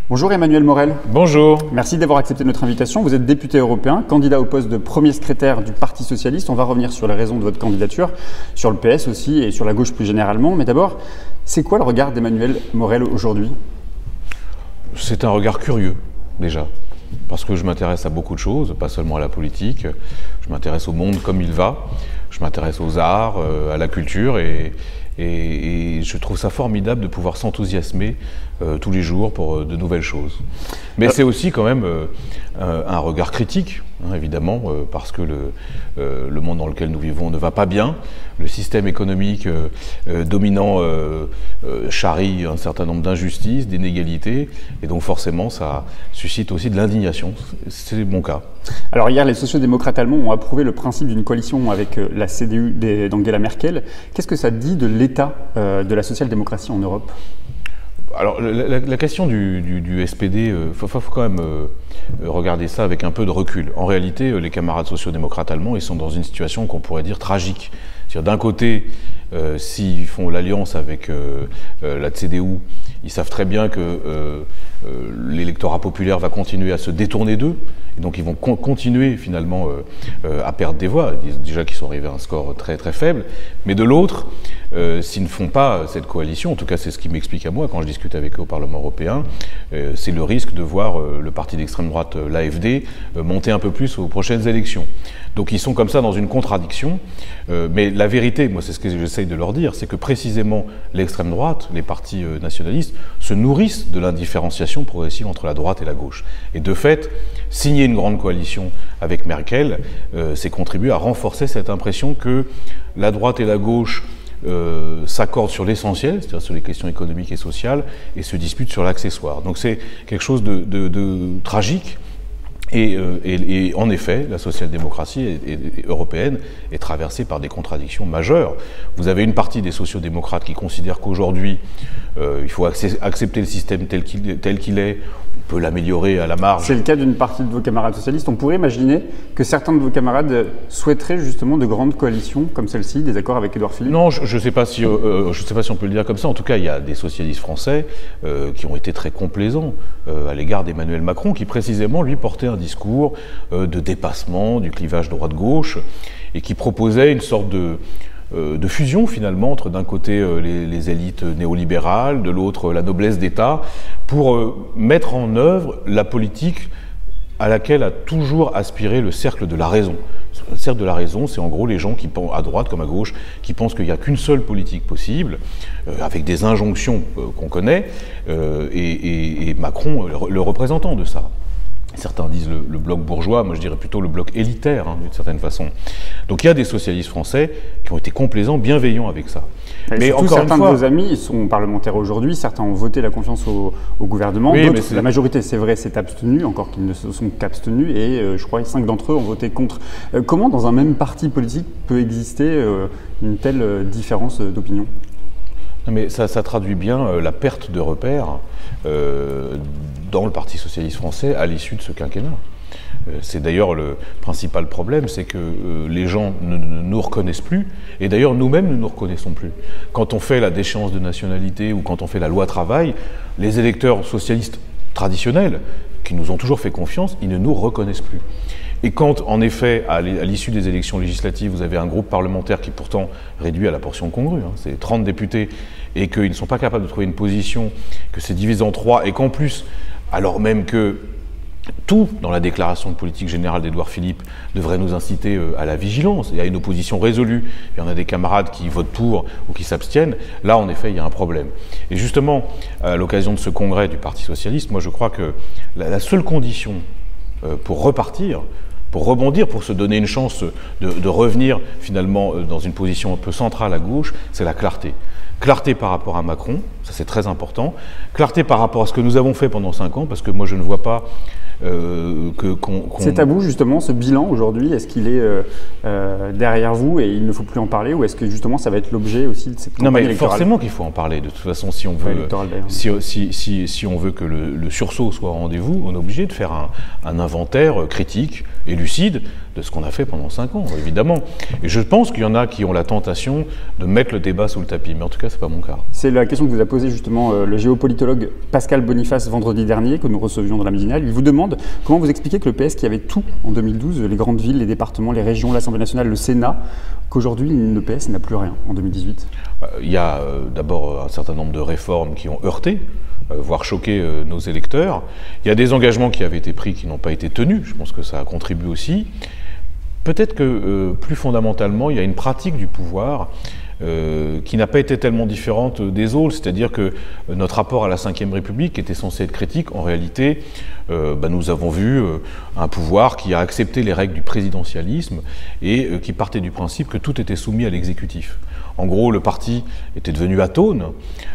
Bonjour Emmanuel Morel. Bonjour. Merci d'avoir accepté notre invitation. Vous êtes député européen, candidat au poste de premier secrétaire du Parti socialiste. On va revenir sur les raisons de votre candidature, sur le PS aussi et sur la gauche plus généralement. Mais d'abord, c'est quoi le regard d'Emmanuel Morel aujourd'hui? C'est un regard curieux, déjà, parce que je m'intéresse à beaucoup de choses, pas seulement à la politique. Je m'intéresse au monde comme il va, je m'intéresse aux arts, à la culture et je trouve ça formidable de pouvoir s'enthousiasmer tous les jours pour de nouvelles choses. Mais c'est aussi quand même un regard critique, hein, évidemment, parce que le monde dans lequel nous vivons ne va pas bien. Le système économique dominant charrie un certain nombre d'injustices, d'inégalités, et donc forcément ça suscite aussi de l'indignation. C'est mon cas. Alors hier, les sociodémocrates allemands ont approuvé le principe d'une coalition avec la CDU d'Angela Merkel. Qu'est-ce que ça dit de l'état de la social-démocratie en Europe ? Alors la question du SPD, faut quand même regarder ça avec un peu de recul. En réalité, les camarades sociodémocrates allemands, ils sont dans une situation qu'on pourrait dire tragique. C'est-à-dire d'un côté, s'ils font l'alliance avec la CDU, ils savent très bien que l'électorat populaire va continuer à se détourner d'eux. Et donc ils vont continuer finalement à perdre des voix, déjà qu'ils sont arrivés à un score très très faible. Mais de l'autre, s'ils ne font pas cette coalition, en tout cas c'est ce qui m'explique à moi quand je discute avec eux au Parlement européen, c'est le risque de voir le parti d'extrême droite, l'AfD, monter un peu plus aux prochaines élections. Donc ils sont comme ça dans une contradiction, mais la vérité, moi c'est ce que j'essaye de leur dire, c'est que précisément l'extrême droite, les partis nationalistes, se nourrissent de l'indifférenciation progressive entre la droite et la gauche. Et de fait, signer une grande coalition avec Merkel, c'est contribuer à renforcer cette impression que la droite et la gauche s'accordent sur l'essentiel, c'est-à-dire sur les questions économiques et sociales, et se disputent sur l'accessoire. Donc c'est quelque chose de tragique. Et en effet, la social-démocratie européenne est traversée par des contradictions majeures. Vous avez une partie des sociodémocrates qui considèrent qu'aujourd'hui, il faut accepter le système tel qu'il est, on peut l'améliorer à la marge. C'est le cas d'une partie de vos camarades socialistes. On pourrait imaginer que certains de vos camarades souhaiteraient justement de grandes coalitions comme celle-ci, des accords avec Édouard Philippe? Non, je ne sais pas si on peut le dire comme ça. En tout cas, il y a des socialistes français qui ont été très complaisants à l'égard d'Emmanuel Macron, qui précisément, lui, portait un discours de dépassement du clivage droite-gauche et qui proposait une sorte de fusion finalement entre d'un côté les élites néolibérales, de l'autre la noblesse d'État, pour mettre en œuvre la politique à laquelle a toujours aspiré le cercle de la raison. Le cercle de la raison, c'est en gros les gens qui pensent, à droite comme à gauche, qui pensent qu'il n'y a qu'une seule politique possible, avec des injonctions qu'on connaît, et Macron, le représentant de ça. Certains disent le bloc bourgeois, moi je dirais plutôt le bloc élitaire, hein, d'une certaine façon. Donc il y a des socialistes français qui ont été complaisants, bienveillants avec ça. Mais encore certains de vos amis sont parlementaires aujourd'hui, certains ont voté la confiance au gouvernement, oui, d'autres, la majorité c'est vrai, s'est abstenue, encore qu'ils ne se sont qu'abstenus, et je crois que 5 d'entre eux ont voté contre. Comment dans un même parti politique peut exister une telle différence d'opinion ? Mais ça traduit bien la perte de repères dans le Parti socialiste français à l'issue de ce quinquennat. C'est d'ailleurs le principal problème, c'est que les gens ne nous reconnaissent plus, et d'ailleurs nous-mêmes ne nous reconnaissons plus. Quand on fait la déchéance de nationalité ou quand on fait la loi travail, les électeurs socialistes traditionnels, qui nous ont toujours fait confiance, ils ne nous reconnaissent plus. Et quand, en effet, à l'issue des élections législatives, vous avez un groupe parlementaire qui est pourtant réduit à la portion congrue, hein, c'est 30 députés, et qu'ils ne sont pas capables de trouver une position, que c'est divisé en 3, et qu'en plus, alors même que tout dans la déclaration de politique générale d'Édouard Philippe devrait nous inciter à la vigilance et à une opposition résolue. Il y en a des camarades qui votent pour ou qui s'abstiennent. Là, en effet, il y a un problème. Et justement, à l'occasion de ce congrès du Parti socialiste, moi je crois que la seule condition pour repartir, pour rebondir, pour se donner une chance de revenir finalement dans une position un peu centrale à gauche, c'est la clarté. Clarté par rapport à Macron, ça c'est très important. Clarté par rapport à ce que nous avons fait pendant 5 ans, parce que moi je ne vois pas C'est à vous justement ce bilan aujourd'hui, est-ce qu'il est derrière vous et il ne faut plus en parler, ou est-ce que justement ça va être l'objet aussi de cette campagne électorale ? Non mais forcément qu'il faut en parler, de toute façon si on veut, si on veut que le sursaut soit au rendez-vous, on est obligé de faire un inventaire critique et lucide de ce qu'on a fait pendant 5 ans, évidemment. Et je pense qu'il y en a qui ont la tentation de mettre le débat sous le tapis, mais en tout cas, c'est pas mon cas. C'est la question que vous a posée justement le géopolitologue Pascal Boniface vendredi dernier, que nous recevions dans la Midinale. Il vous demande comment vous expliquez que le PS, qui avait tout en 2012, les grandes villes, les départements, les régions, l'Assemblée nationale, le Sénat, qu'aujourd'hui le PS n'a plus rien en 2018. Il y a d'abord un certain nombre de réformes qui ont heurté, voire choqué nos électeurs. Il y a des engagements qui avaient été pris qui n'ont pas été tenus. Je pense que ça a contribué aussi. Peut-être que plus fondamentalement, il y a une pratique du pouvoir qui n'a pas été tellement différente des autres, c'est-à-dire que notre rapport à la Ve République était censé être critique. En réalité, nous avons vu un pouvoir qui a accepté les règles du présidentialisme et qui partait du principe que tout était soumis à l'exécutif. En gros, le parti était devenu atone,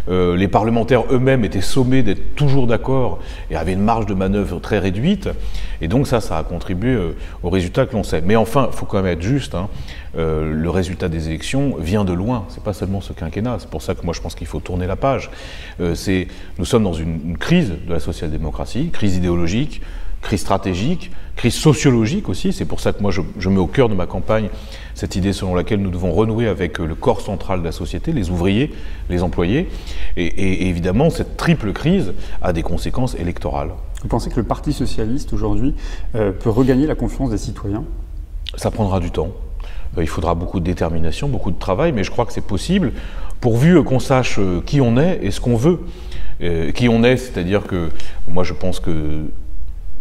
les parlementaires eux-mêmes étaient sommés d'être toujours d'accord et avaient une marge de manœuvre très réduite, et donc ça a contribué au résultat que l'on sait. Mais enfin, il faut quand même être juste, le résultat des élections vient de loin, c'est pas seulement ce quinquennat, c'est pour ça que moi je pense qu'il faut tourner la page. Nous sommes dans une crise de la social-démocratie, crise idéologique, crise stratégique, crise sociologique aussi. C'est pour ça que moi je mets au cœur de ma campagne cette idée selon laquelle nous devons renouer avec le corps central de la société, les ouvriers, les employés. Et évidemment, cette triple crise a des conséquences électorales. Vous pensez que le Parti socialiste aujourd'hui peut regagner la confiance des citoyens? Ça prendra du temps. Il faudra beaucoup de détermination, beaucoup de travail, mais je crois que c'est possible, pourvu qu'on sache qui on est et ce qu'on veut. Qui on est, c'est-à-dire que moi je pense que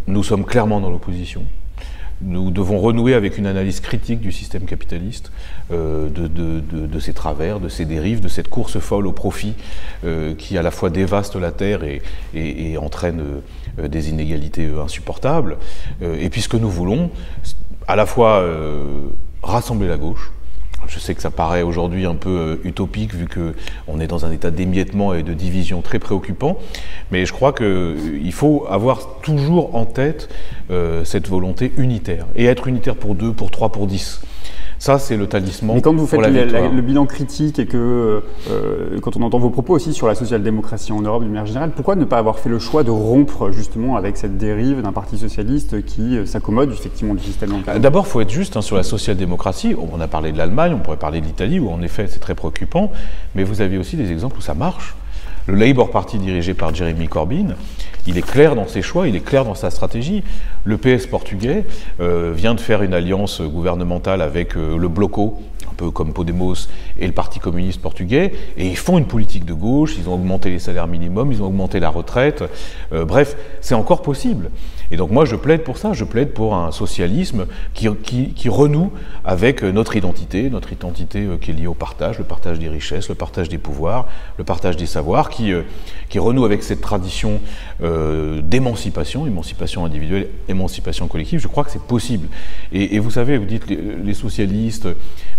nous sommes clairement dans l'opposition. Nous devons renouer avec une analyse critique du système capitaliste, de ses travers, de ses dérives, de cette course folle au profit qui à la fois dévaste la terre et entraîne des inégalités insupportables. Et puis ce que nous voulons, à la fois rassembler la gauche. Je sais que ça paraît aujourd'hui un peu utopique vu qu'on est dans un état d'émiettement et de division très préoccupant, mais je crois qu'il faut avoir toujours en tête cette volonté unitaire, et être unitaire pour 2, pour 3, pour 10. Ça, c'est le talisman. Mais quand vous faites pour la victoire. le bilan critique et que, quand on entend vos propos aussi sur la social-démocratie en Europe d'une manière générale, pourquoi ne pas avoir fait le choix de rompre justement avec cette dérive d'un parti socialiste qui s'accommode effectivement du système bancaire? D'abord, il faut être juste sur la social-démocratie. On a parlé de l'Allemagne, on pourrait parler de l'Italie, où en effet c'est très préoccupant, mais vous avez aussi des exemples où ça marche. Le Labour Party dirigé par Jeremy Corbyn, il est clair dans ses choix, il est clair dans sa stratégie. Le PS portugais vient de faire une alliance gouvernementale avec le Bloco, un peu comme Podemos, et le Parti communiste portugais, et ils font une politique de gauche, ils ont augmenté les salaires minimums, ils ont augmenté la retraite, bref, c'est encore possible. Et donc moi je plaide pour ça, je plaide pour un socialisme qui renoue avec notre identité qui est liée au partage, le partage des richesses, le partage des pouvoirs, le partage des savoirs, qui renoue avec cette tradition d'émancipation, émancipation individuelle, émancipation collective. Je crois que c'est possible. Et vous savez, vous dites les socialistes,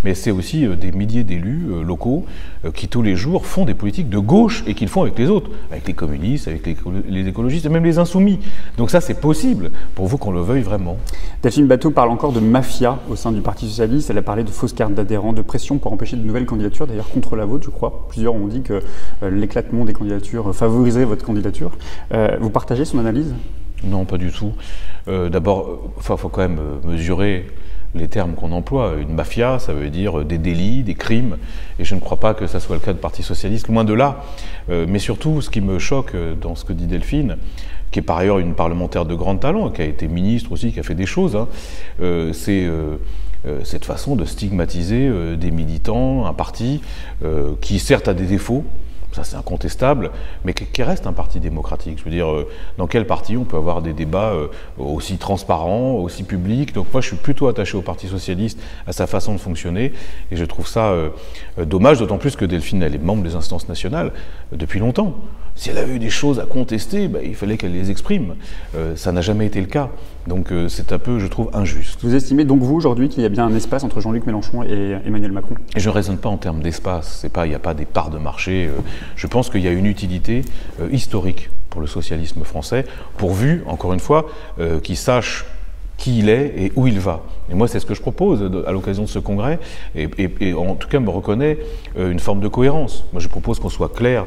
mais c'est aussi des milliers d'élus locaux qui tous les jours font des politiques de gauche et qui le font avec les autres, avec les communistes, avec les écologistes et même les insoumis. Donc ça c'est possible, pour vous qu'on le veuille vraiment. Delphine Batho parle encore de mafia au sein du Parti socialiste. Elle a parlé de fausses cartes d'adhérents, de pression pour empêcher de nouvelles candidatures, d'ailleurs contre la vôtre, je crois. Plusieurs ont dit que l'éclatement des candidatures favoriserait votre candidature. Vous partagez son analyse? Non, pas du tout. D'abord, il faut quand même mesurer les termes qu'on emploie. Une mafia, ça veut dire des délits, des crimes, et je ne crois pas que ça soit le cas du Parti socialiste, loin de là. Mais surtout, ce qui me choque dans ce que dit Delphine, qui est par ailleurs une parlementaire de grand talent, qui a été ministre aussi, qui a fait des choses, c'est cette façon de stigmatiser des militants, un parti qui certes a des défauts, ça c'est incontestable, mais qui reste un parti démocratique. Je veux dire, dans quel parti on peut avoir des débats aussi transparents, aussi publics? Donc moi je suis plutôt attaché au Parti socialiste, à sa façon de fonctionner, et je trouve ça dommage, d'autant plus que Delphine, elle est membre des instances nationales depuis longtemps. Si elle avait eu des choses à contester, il fallait qu'elle les exprime. Ça n'a jamais été le cas. Donc c'est un peu, je trouve, injuste. Vous estimez donc, vous, aujourd'hui, qu'il y a bien un espace entre Jean-Luc Mélenchon et Emmanuel Macron? Et je ne raisonne pas en termes d'espace. Il n'y a pas des parts de marché. Je pense qu'il y a une utilité historique pour le socialisme français, pourvu, encore une fois, qu'il sache qui il est et où il va. Et moi, c'est ce que je propose à l'occasion de ce congrès, et en tout cas me reconnaît une forme de cohérence. Moi, je propose qu'on soit clair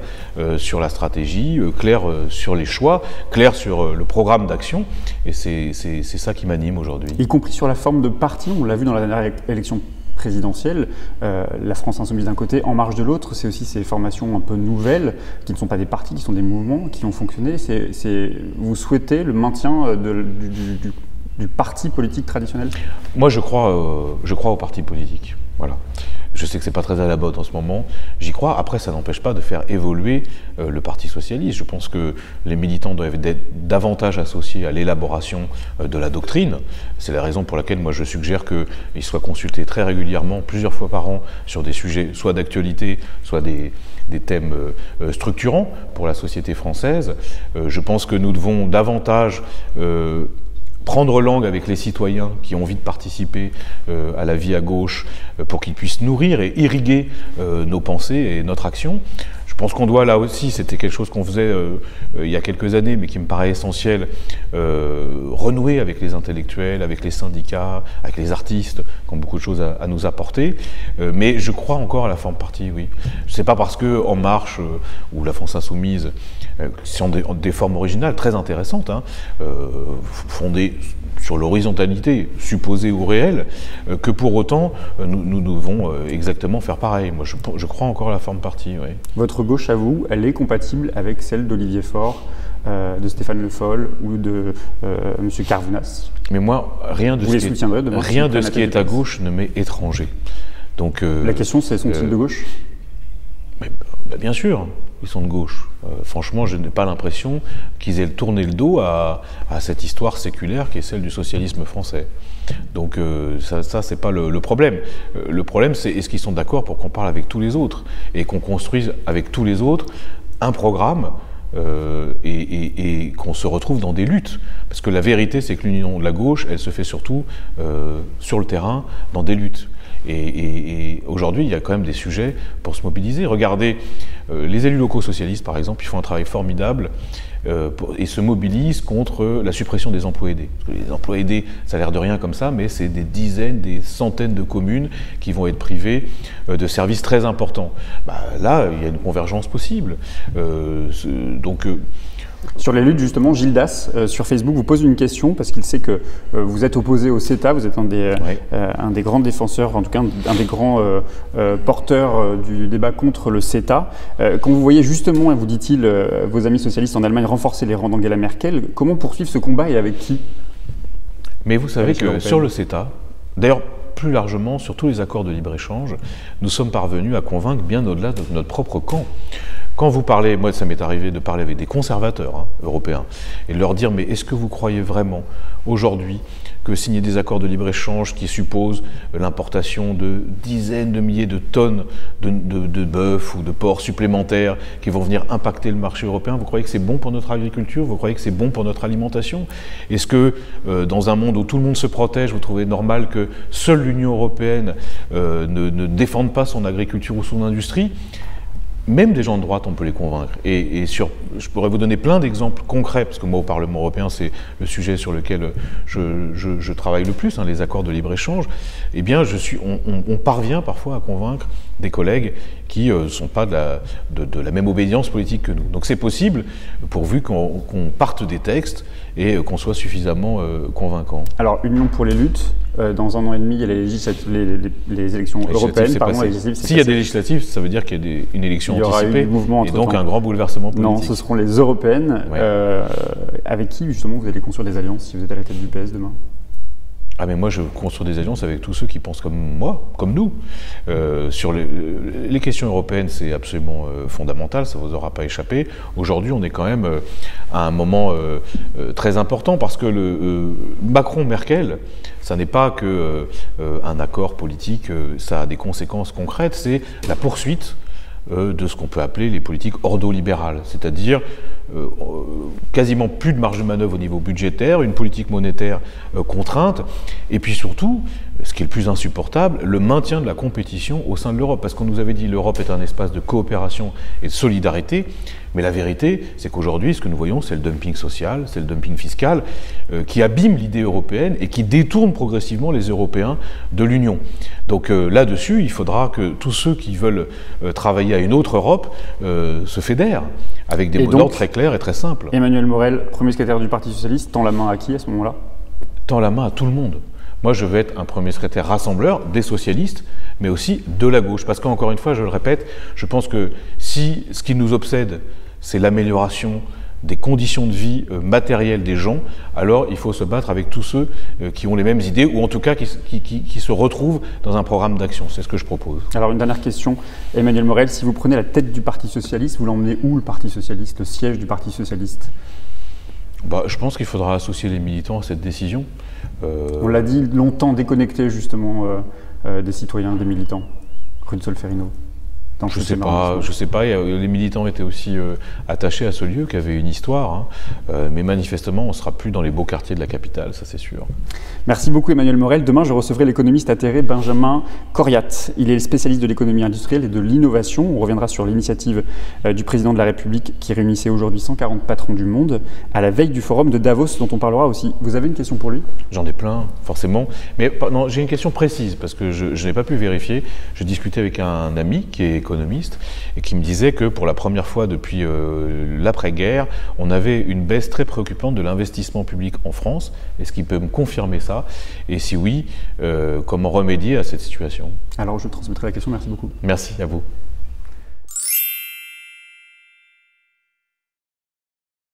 sur la stratégie, clair sur les choix, clair sur le programme d'action, et c'est ça qui m'anime aujourd'hui. Y compris sur la forme de parti, on l'a vu dans la dernière élection présidentielle, la France Insoumise d'un côté, En Marche de l'autre, c'est aussi ces formations un peu nouvelles, qui ne sont pas des partis, qui sont des mouvements, qui ont fonctionné. Vous souhaitez le maintien du parti politique traditionnel? Moi, je crois au parti politique. Voilà. Je sais que c'est pas très à la mode en ce moment. J'y crois. Après, ça n'empêche pas de faire évoluer le Parti socialiste. Je pense que les militants doivent être davantage associés à l'élaboration de la doctrine. C'est la raison pour laquelle moi je suggère qu'ils soient consultés très régulièrement, plusieurs fois par an, sur des sujets soit d'actualité, soit des thèmes structurants pour la société française. Je pense que nous devons davantage prendre langue avec les citoyens qui ont envie de participer à la vie à gauche pour qu'ils puissent nourrir et irriguer nos pensées et notre action. Je pense qu'on doit là aussi, c'était quelque chose qu'on faisait il y a quelques années, mais qui me paraît essentiel, renouer avec les intellectuels, avec les syndicats, avec les artistes, qui ont beaucoup de choses à nous apporter. Mais je crois encore à la forme parti, oui. C'est pas parce que En Marche ou la France Insoumise sont des formes originales très intéressantes, hein, fondées sur l'horizontalité, supposée ou réelle, que pour autant, nous devons exactement faire pareil. Moi, je crois encore à la forme parti, oui. Votre gauche, à vous, elle est compatible avec celle d'Olivier Faure, de Stéphane Le Foll ou de M. Carvounas? Mais moi, rien de ce qui est à gauche ne m'est étranger. Donc, la question, c'est sont-ils de gauche? Bien sûr, ils sont de gauche. Franchement, je n'ai pas l'impression qu'ils aient tourné le dos à cette histoire séculaire qui est celle du socialisme français. Donc ça c'est pas le problème. Le problème, c'est est-ce qu'ils sont d'accord pour qu'on parle avec tous les autres et qu'on construise avec tous les autres un programme et qu'on se retrouve dans des luttes. Parce que la vérité, c'est que l'union de la gauche, elle se fait surtout sur le terrain, dans des luttes. Et aujourd'hui, il y a quand même des sujets pour se mobiliser. Regardez, les élus locaux socialistes, par exemple, ils font un travail formidable et se mobilisent contre la suppression des emplois aidés. Parce que les emplois aidés, ça a l'air de rien comme ça, mais c'est des dizaines, des centaines de communes qui vont être privées de services très importants. Là, il y a une convergence possible. Sur les luttes, justement, Gilles Dass, sur Facebook, vous pose une question parce qu'il sait que vous êtes opposé au CETA, vous êtes un des grands défenseurs, en tout cas un des grands porteurs du débat contre le CETA. Quand vous voyez justement, vous dit-il, vos amis socialistes en Allemagne renforcer les rangs d'Angela Merkel, comment poursuivre ce combat et avec qui? Mais vous savez que sur le CETA, d'ailleurs plus largement sur tous les accords de libre-échange, nous sommes parvenus à convaincre bien au-delà de notre propre camp. Quand vous parlez, moi ça m'est arrivé de parler avec des conservateurs européens et de leur dire mais est-ce que vous croyez vraiment aujourd'hui que signer des accords de libre-échange qui supposent l'importation de dizaines de milliers de tonnes de bœuf ou de porc supplémentaires qui vont venir impacter le marché européen, vous croyez que c'est bon pour notre agriculture? Vous croyez que c'est bon pour notre alimentation? Est-ce que dans un monde où tout le monde se protège, vous trouvez normal que seule l'Union européenne ne défende pas son agriculture ou son industrie? Même des gens de droite, on peut les convaincre. Je pourrais vous donner plein d'exemples concrets, parce que moi, au Parlement européen, c'est le sujet sur lequel je travaille le plus, les accords de libre-échange. Eh bien, on parvient parfois à convaincre des collègues qui ne sont pas de la même obédience politique que nous. Donc c'est possible, pourvu qu'on parte des textes et qu'on soit suffisamment convaincant. Alors, Union pour les luttes, dans 1 an et demi, il y a les élections européennes. S'il y a des législatives, ça veut dire qu'il y a une élection anticipée et donc un grand bouleversement politique. Non, ce seront les européennes. Ouais. Avec qui, justement, vous allez construire des alliances si vous êtes à la tête du PS demain? Ah mais moi je construis des alliances avec tous ceux qui pensent comme moi, comme nous. Sur les questions européennes, c'est absolument fondamental, ça ne vous aura pas échappé. Aujourd'hui, on est quand même à un moment très important parce que Macron-Merkel, ça n'est pas qu'un accord politique, ça a des conséquences concrètes, c'est la poursuite de ce qu'on peut appeler les politiques ordolibérales, c'est-à-dire quasiment plus de marge de manœuvre au niveau budgétaire, une politique monétaire contrainte, et puis surtout, ce qui est le plus insupportable, le maintien de la compétition au sein de l'Europe. Parce qu'on nous avait dit que l'Europe est un espace de coopération et de solidarité, mais la vérité, c'est qu'aujourd'hui, ce que nous voyons, c'est le dumping social, c'est le dumping fiscal, qui abîme l'idée européenne et qui détourne progressivement les Européens de l'Union. Donc là-dessus, il faudra que tous ceux qui veulent travailler à une autre Europe se fédèrent, avec des mots d'ordre très clairs et très simples. Emmanuel Morel, premier secrétaire du Parti Socialiste, tend la main à qui à ce moment-là? Tend la main à tout le monde. Moi, je vais être un premier secrétaire rassembleur des socialistes, mais aussi de la gauche. Parce qu'encore une fois, je le répète, je pense que si ce qui nous obsède, c'est l'amélioration des conditions de vie matérielles des gens, alors il faut se battre avec tous ceux qui ont les mêmes idées, ou en tout cas qui se retrouvent dans un programme d'action. C'est ce que je propose. Alors une dernière question, Emmanuel Morel, si vous prenez la tête du Parti Socialiste, vous l'emmenez où le Parti Socialiste, le siège du Parti Socialiste? Je pense qu'il faudra associer les militants à cette décision. On l'a dit, longtemps déconnecté justement des citoyens, des militants. Rue de Solferino. Je sais pas. Les militants étaient aussi attachés à ce lieu qui avait une histoire, mais manifestement, on ne sera plus dans les beaux quartiers de la capitale, ça c'est sûr. Merci beaucoup Emmanuel Morel. Demain, je recevrai l'économiste atterré Benjamin Coriat. Il est spécialiste de l'économie industrielle et de l'innovation. On reviendra sur l'initiative du président de la République qui réunissait aujourd'hui 140 patrons du monde à la veille du forum de Davos dont on parlera aussi. Vous avez une question pour lui? J'en ai plein, forcément. Mais non, j'ai une question précise parce que je n'ai pas pu vérifier. Je discutais avec un ami qui est économiste et qui me disait que pour la première fois depuis l'après-guerre, on avait une baisse très préoccupante de l'investissement public en France. Est-ce qu'il peut me confirmer ça? Et si oui, comment remédier à cette situation? Alors je transmettrai la question, merci beaucoup. Merci à vous.